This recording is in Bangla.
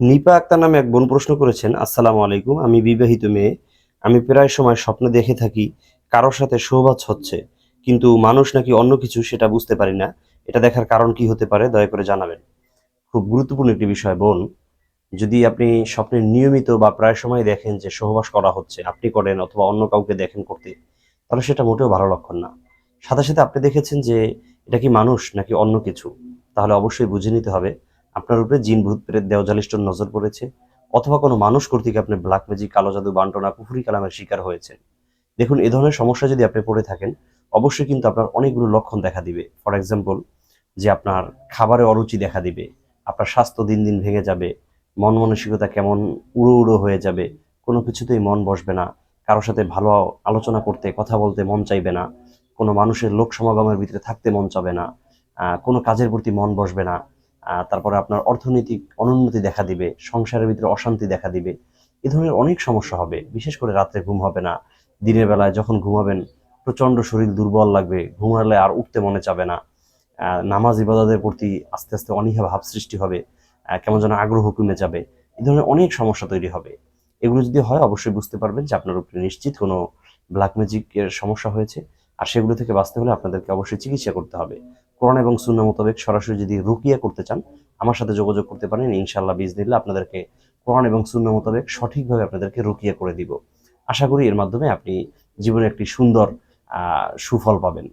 নিপা আক্তার নামে এক বোন প্রশ্ন করেছেন, আসসালামু আলাইকুম, আমি বিবাহিত মেয়ে। আমি প্রায় সময় স্বপ্নে দেখে থাকি কারোর সাথে সহবাস হচ্ছে, কিন্তু মানুষ নাকি অন্য কিছু সেটা বুঝতে পারি না। এটা দেখার কারণ কি হতে পারে, দয়া করে জানাবেন। খুব গুরুত্বপূর্ণ একটি বিষয় বোন। যদি আপনি স্বপ্নে নিয়মিত বা প্রায় সময় দেখেন যে সহবাস করা হচ্ছে, আপনি করেন অথবা অন্য কাউকে দেখেন করতে, তাহলে সেটা মোটেও ভালো লক্ষণ না। সাথে সাথে আপনি দেখেছেন যে এটা কি মানুষ নাকি অন্য কিছু, তাহলে অবশ্যই বুঝে নিতে হবে আপনার উপরে জিন ভূত প্রেত দেওজালিষ্টর নজর পড়েছে, অথবা কোনো মানুষ কর্তৃক আপনি ব্ল্যাক ম্যাজিক, কালো জাদু, বান্টনা, কুফরি কালামের শিকার হয়েছে। দেখুন, এ ধরনের সমস্যা যদি আপনি পড়ে থাকেন, অবশ্যই কিন্তু আপনার অনেকগুলো লক্ষণ দেখা দিবে। ফর এক্সাম্পল, যে আপনার খাবারে অরুচি দেখা দিবে, আপনার স্বাস্থ্য দিন দিন ভেঙে যাবে, মন মানসিকতা কেমন উড়ো উড়ো হয়ে যাবে, কোনো কিছুতেই মন বসবে না, কারোর সাথে ভালো আলোচনা করতে, কথা বলতে মন চাইবে না, কোনো মানুষের লোক সমাগমের ভিতরে থাকতে মন চাবে না, কোনো কাজের প্রতি মন বসবে না। তারপরে আপনার অর্থনৈতিক অনুন্নতি দেখা দিবে, সংসারের ভিতরে অশান্তি দেখা দিবে। এ ধরনের অনেক সমস্যা হবে। বিশেষ করে রাত্রে ঘুম হবে না, দিনের বেলায় যখন ঘুমাবেন প্রচন্ড শরীর দুর্বল লাগবে, ঘুমালে আর উঠতে মনে চাবে না, নামাজ ইবাদতের প্রতি আস্তে আস্তে অনীহা ভাব সৃষ্টি হবে, কেমন যেন আগ্রহ কমে যাবে। এই ধরনের অনেক সমস্যা তৈরি হবে। এগুলো যদি হয়, অবশ্যই বুঝতে পারবেন যে আপনার উপরে নিশ্চিত কোনো ব্ল্যাক ম্যাজিকের সমস্যা হয়েছে। আর সেগুলো থেকে বাঁচতে হলে আপনাদেরকে অবশ্যই চিকিৎসা করতে হবে। কোরআন এবং সুন্নাহ মোতাবেক সরাসরি যদি রুকিয়া করতে চান, আমার সাথে যোগাযোগ করতে পারেন। ইনশাআল্লাহ বিজনিল্লাহ আপনাদেরকে কোরআন এবং সুন্নাহ মোতাবেক সঠিকভাবে আপনাদেরকে রুকিয়া করে দিব। আশা করি এর মাধ্যমে আপনি জীবনে একটি সুন্দর সুফল পাবেন।